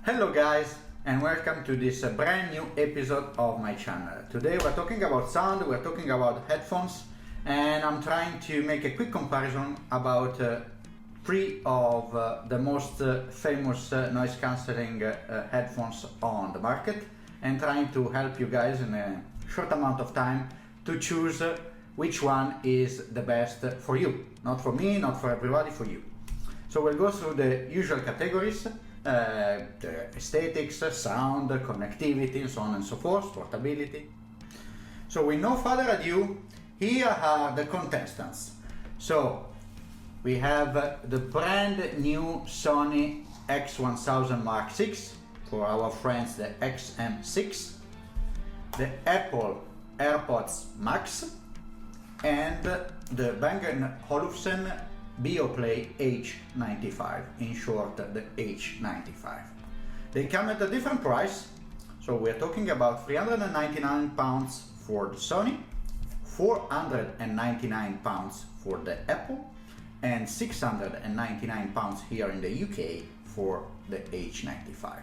Hello guys, and welcome to this brand new episode of my channel. Today we're talking about sound, we're talking about headphones, and I'm trying to make a quick comparison about three of the most famous noise cancelling headphones on the market, and trying to help you guys in a short amount of time to choose which one is the best for you. Not for me, not for everybody, for you. So we'll go through the usual categories. The aesthetics, sound, connectivity, and so on and so forth, portability. So with no further ado, here are the contestants. So we have the brand new Sony XM6 Mark VI, for our friends the XM6, the Apple AirPods Max, and the Bang&Olufsen Beoplay H95, in short the H95. They come at a different price, so we're talking about £399 for the Sony, £499 for the Apple, and £699 here in the UK for the H95.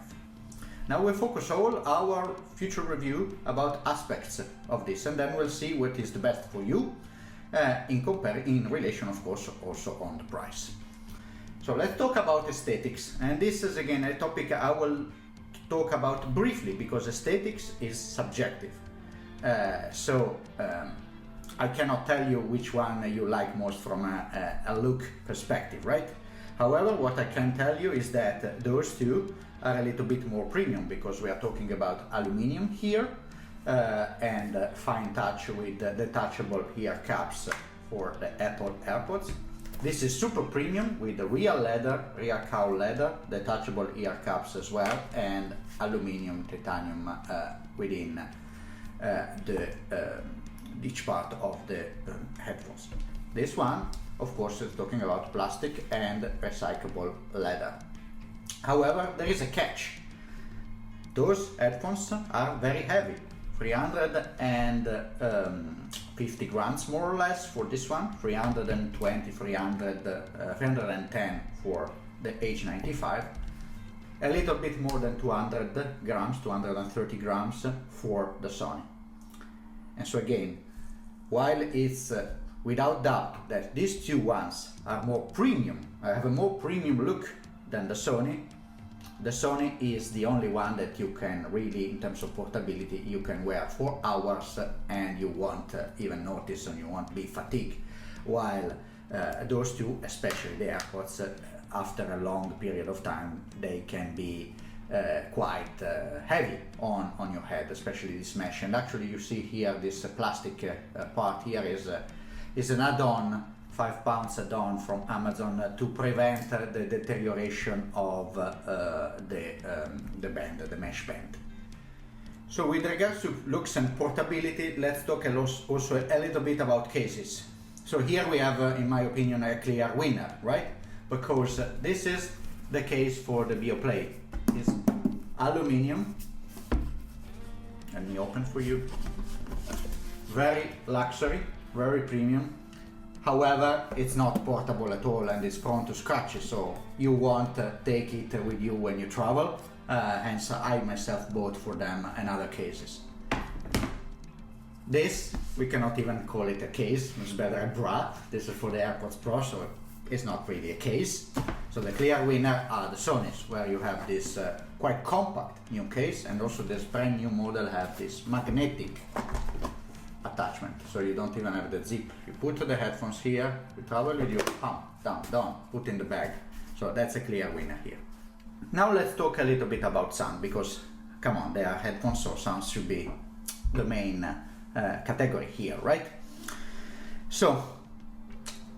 Now we'll focus all our future review about aspects of this, and then we'll see what is the best for you. In relation, of course, also on the price. So let's talk about aesthetics, and this is again a topic I will talk about briefly because aesthetics is subjective. I cannot tell you which one you like most from a look perspective, right? However, what I can tell you is that those two are a little bit more premium because we are talking about aluminium here. And fine touch with detachable ear caps for the Apple AirPods. This is super premium with the real leather, real cow leather, detachable ear caps as well, and aluminium, titanium within each part of the headphones. This one, of course, is talking about plastic and recyclable leather. However, there is a catch. Those headphones are very heavy. 350 grams more or less for this one, 320, 310 for the H95, a little bit more than 200 grams, 230 grams for the Sony. And so again, while it's without doubt that these two ones are more premium, have a more premium look than the Sony is the only one that you can really, in terms of portability, you can wear for hours and you won't even notice and you won't be fatigued. While those two, especially the AirPods, after a long period of time, they can be quite heavy on your head, especially this mesh. And actually you see here this plastic part here is an add-on, £5 add-on from Amazon to prevent the deterioration of the band, the mesh band. So with regards to looks and portability, let's talk also a little bit about cases. So here we have, in my opinion, a clear winner, right? Because this is the case for the Beoplay. It's aluminium. Let me open for you. Very luxury, very premium. However, it's not portable at all and it's prone to scratches, so you won't take it with you when you travel. Hence, I myself bought for them another cases. This, we cannot even call it a case, it's better a bra. This is for the AirPods Pro, so it's not really a case. So the clear winner are the Sonys, where you have this quite compact new case, and also this brand new model have this magnetic attachment, so you don't even have the zip. You put the headphones here, you travel with your pump, down, put in the bag. So that's a clear winner here. Now let's talk a little bit about sound, because come on, they are headphones, so sound should be the main category here, right? So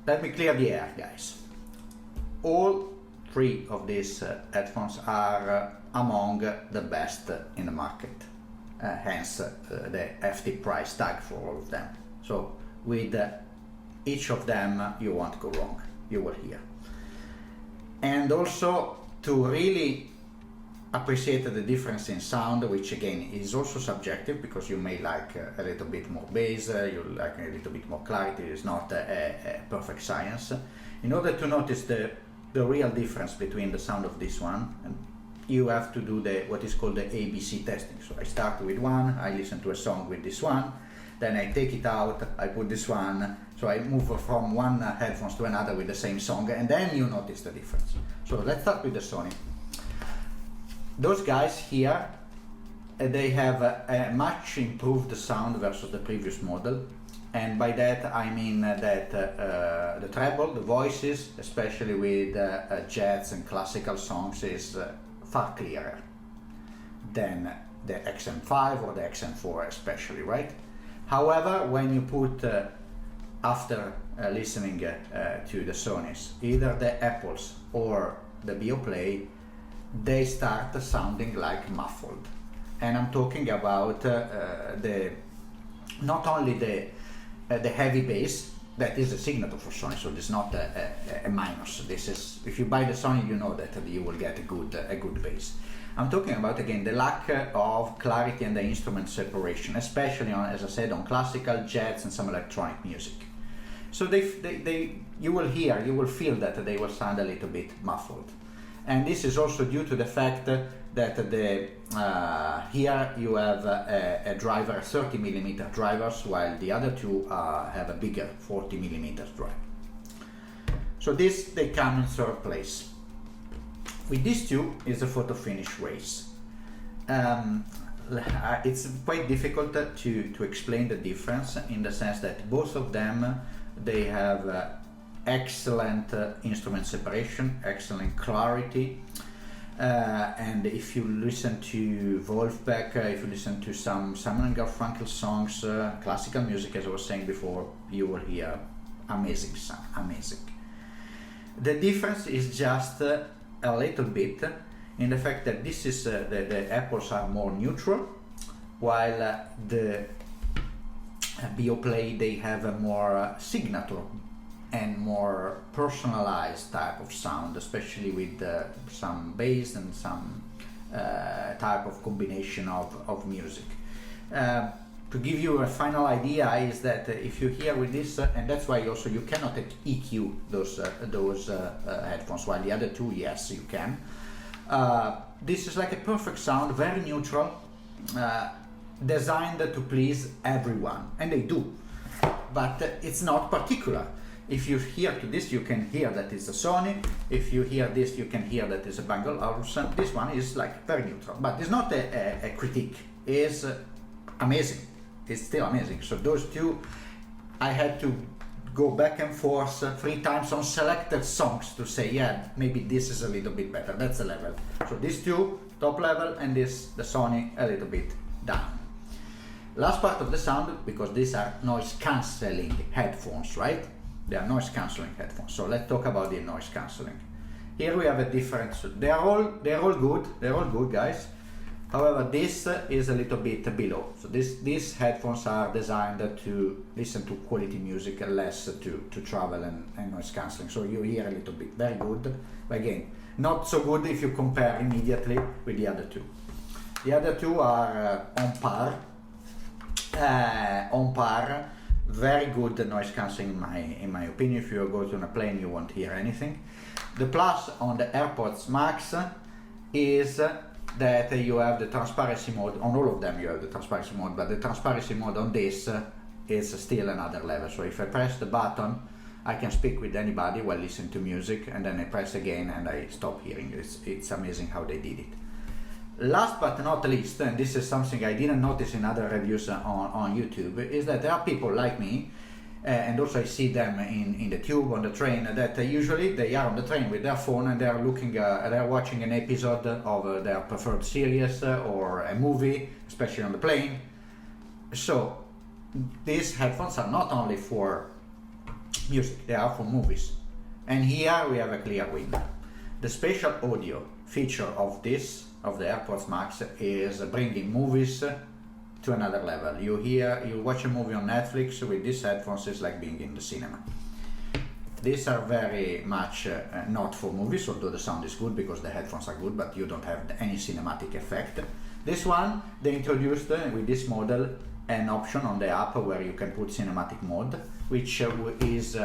let me clear the air, guys. All three of these headphones are among the best in the market. Hence the hefty price tag for all of them. So with each of them you won't go wrong, you will hear. And also to really appreciate the difference in sound, which again is also subjective, because you may like a little bit more bass, you like a little bit more clarity. It's not a perfect science. In order to notice the real difference between the sound of this one and you have to do what is called the ABC testing. So I start with one, I listen to a song with this one, then I take it out, I put this one, so I move from one headphones to another with the same song, and then you notice the difference. So let's start with the Sony. Those guys here, they have a much improved sound versus the previous model, and by that I mean that the treble, the voices, especially with jazz and classical songs, is far clearer than the XM5 or the XM4 especially, right? However, when you put after listening to the Sonys, either the Apples or the Beoplay, they start sounding like muffled. And I'm talking about not only the heavy bass, that is a signature for Sony, so it's not a minus. This is, if you buy the Sony, you know that you will get a good bass. I'm talking about, again, the lack of clarity and the instrument separation, especially on, as I said, on classical, jazz, and some electronic music. So you will feel that they will sound a little bit muffled. And this is also due to the fact that here you have a driver, 30mm drivers, while the other two have a bigger 40mm driver. So they come in third place. With these two is a photo finish race. It's quite difficult to explain the difference, in the sense that both of them, they have excellent instrument separation, excellent clarity, and if you listen to Wolfpack, if you listen to some Simon & Garfunkel songs, classical music, as I was saying before, you will hear amazing sound, amazing. The difference is just a little bit in the fact that this is the Apples are more neutral, while the Beoplay, they have a more signature and more personalized type of sound, especially with some bass and some type of combination of music. To give you a final idea is that if you hear with this, and that's why also you cannot EQ those headphones, while the other two, yes, you can. This is like a perfect sound, very neutral, designed to please everyone, and they do, but it's not particular. If you hear to this, you can hear that it's a Sony. If you hear this, you can hear that it's a Bang&Olufsen. This one is like very neutral, but it's not a critique. It's amazing. It's still amazing. So those two, I had to go back and forth 3 times on selected songs to say, yeah, maybe this is a little bit better. That's the level. So these two, top level, and the Sony, a little bit down. Last part of the sound, because these are noise cancelling headphones, right? They are noise cancelling headphones. So let's talk about the noise cancelling. Here we have a difference. They're all good. They're all good, guys. However, this is a little bit below. So these headphones are designed to listen to quality music and less to travel and noise cancelling. So you hear a little bit. Very good. But again, not so good if you compare immediately with the other two. The other two are on par. Very good noise cancelling in my opinion. If you go to a plane, you won't hear anything. The plus on the AirPods Max is that you have the transparency mode. On all of them you have the transparency mode, but the transparency mode on this is still another level. So if I press the button, I can speak with anybody while listening to music, and then I press again and I stop hearing. It's amazing how they did it. Last but not least, and this is something I didn't notice in other reviews on YouTube, is that there are people like me, and also I see them in the tube, on the train, that usually they are on the train with their phone and they are watching an episode of their preferred series or a movie, especially on the plane. So these headphones are not only for music, they are for movies. And here we have a clear winner. The spatial audio feature of the AirPods Max is bringing movies to another level. You watch a movie on Netflix with these headphones, it's like being in the cinema. These are very much not for movies, although the sound is good because the headphones are good, but you don't have any cinematic effect. This one, they introduced with this model an option on the app where you can put cinematic mode, which is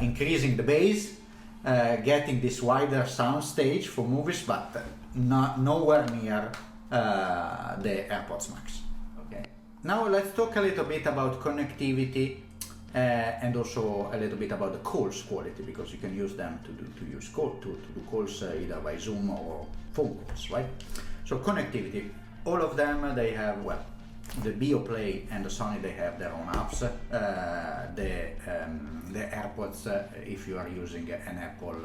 increasing the bass getting this wider sound stage for movies, but nowhere near the AirPods Max. Okay. Now let's talk a little bit about connectivity and also a little bit about the calls quality, because you can use them to do calls either by Zoom or phone calls, right? So connectivity, all of them, they have, well, the Beoplay and the Sony, they have their own apps. The AirPods, if you are using an Apple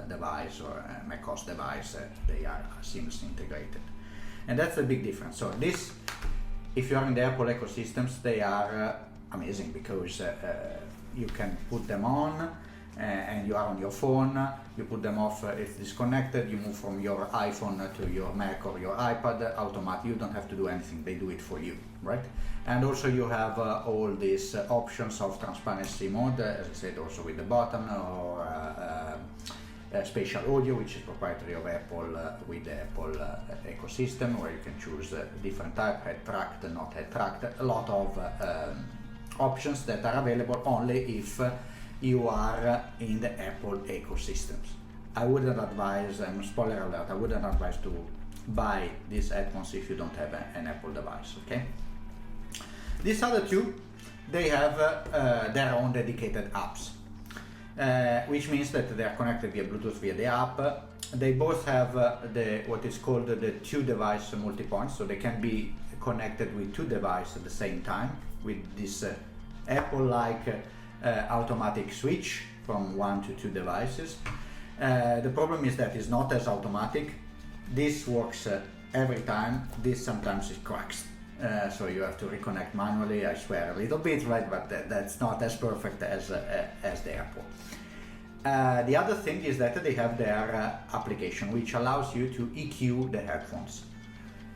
device or a macOS device, they are seamlessly integrated, and that's the big difference. So this, if you are in the Apple ecosystems, they are amazing, because you can put them on and you are on your phone, you put them off, it's disconnected, you move from your iPhone to your Mac or your iPad, automatic, you don't have to do anything, they do it for you, right? And also you have all these options of transparency mode, as I said, also with the button, or spatial audio, which is proprietary of Apple with the Apple ecosystem, where you can choose different type, head tracked, not head tracked, a lot of options that are available only if you are in the Apple ecosystems. I wouldn't advise, spoiler alert, I wouldn't advise to buy these headphones if you don't have an Apple device, okay? These other two, they have their own dedicated apps, which means that they are connected via Bluetooth via the app. They both have what is called the two-device multi-point, so they can be connected with two devices at the same time with this Apple-like automatic switch from one to two devices. The problem is that it's not as automatic. This works every time. This sometimes it cracks, so you have to reconnect manually. I swear a little bit, right? But that's not as perfect as the Apple. The other thing is that they have their application, which allows you to EQ the headphones.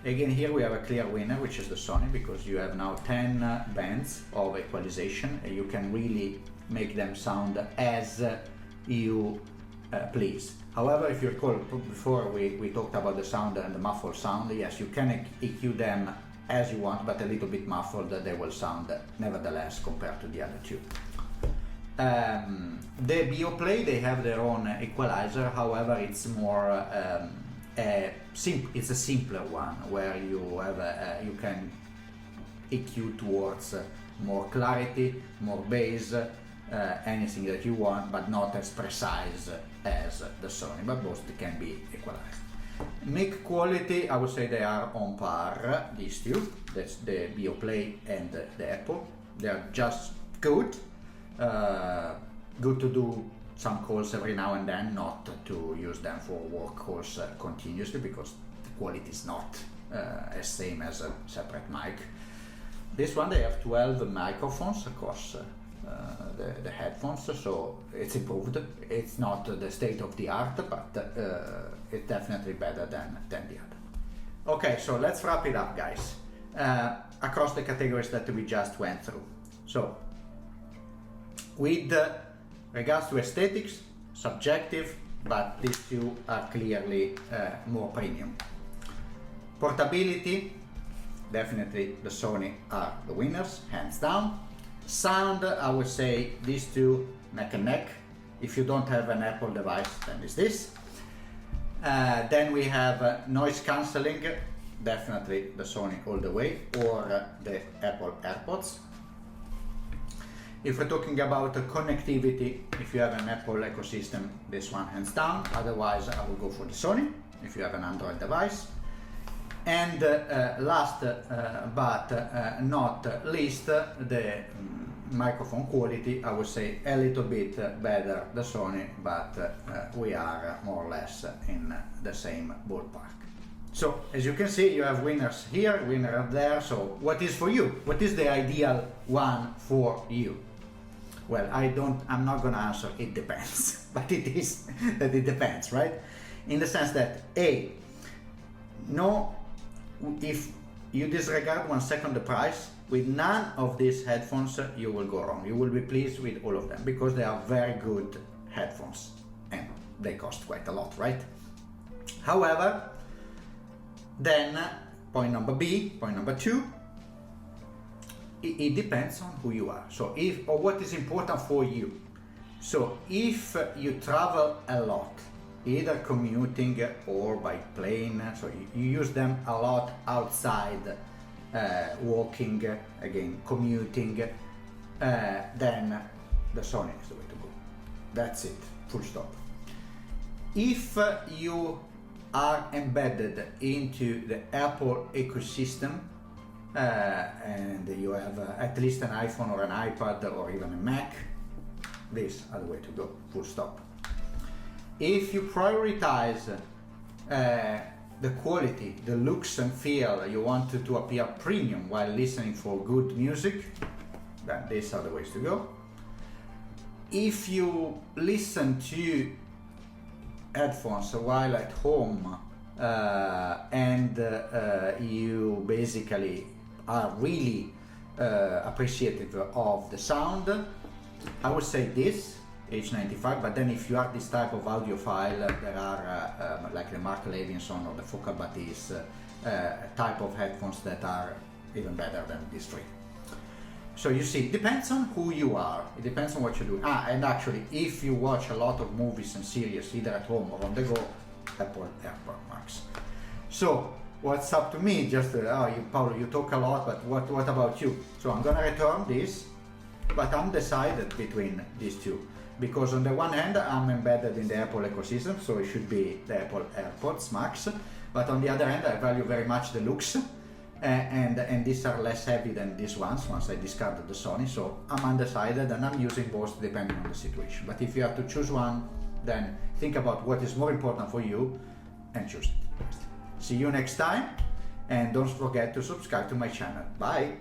Again, here we have a clear winner, which is the Sony, because you have now 10 bands of equalization. You can really make them sound as you please. However, if you recall, before we talked about the sound and the muffled sound, yes, you can EQ them as you want, but a little bit muffled, they will sound nevertheless compared to the other two. The Beoplay, they have their own equalizer, however, it's more it's a simpler one, where you have you can EQ towards more clarity, more bass, anything that you want, but not as precise as the Sony, but both can be equalized. Mic quality, I would say they are on par, these two, that's the Beoplay and the Apple. They are just good, good to do some calls every now and then, not to use them for work calls continuously, because the quality is not as same as a separate mic. This one, they have 12 microphones across the headphones, so it's improved. It's not the state of the art, but it's definitely better than the other. Okay, so let's wrap it up, guys, across the categories that we just went through. So with regards to aesthetics, subjective, but these two are clearly more premium. Portability, definitely the Sony are the winners, hands down. Sound, I would say these two neck and neck. If you don't have an Apple device, then it's this. Then we have noise cancelling, definitely the Sony all the way, or the Apple AirPods. If we're talking about connectivity, if you have an Apple ecosystem, this one hands down. Otherwise, I will go for the Sony, if you have an Android device. And last but not least, the microphone quality, I would say a little bit better the Sony, but we are more or less in the same ballpark. So as you can see, you have winners here, winner there. So what is for you? What is the ideal one for you? Well, I'm not gonna answer it depends, but it is that it depends, right? In the sense that if you disregard 1 second the price, with none of these headphones you will go wrong. You will be pleased with all of them, because they are very good headphones and they cost quite a lot, right? However, then point number two, it depends on who you are. So what is important for you. So if you travel a lot, either commuting or by plane, so you use them a lot outside, walking, again, commuting, then the Sony is the way to go. That's it, full stop. If you are embedded into the Apple ecosystem, and you have at least an iPhone or an iPad or even a Mac, these are the way to go, full stop. If you prioritize the quality, the looks and feel, you want to appear premium while listening for good music, then these are the ways to go. If you listen to headphones while at home and you basically are really appreciative of the sound, I would say this H95, but then if you are this type of audiophile, there are like the Mark Levinson or the Focal Batis type of headphones that are even better than these three. So you see, it depends on who you are, it depends on what you do. And actually, if you watch a lot of movies and series, either at home or on the go, Apple AirPods Max. So what's up to me? Just Paolo, you talk a lot, but what about you? So I'm gonna return this, but I'm decided between these two, because on the one hand I'm embedded in the Apple ecosystem, so it should be the Apple AirPods Max, but on the other hand I value very much the looks, and these are less heavy than these ones once I discarded the Sony, so I'm undecided and I'm using both depending on the situation. But if you have to choose one, then think about what is more important for you and choose it. See you next time, and don't forget to subscribe to my channel. Bye!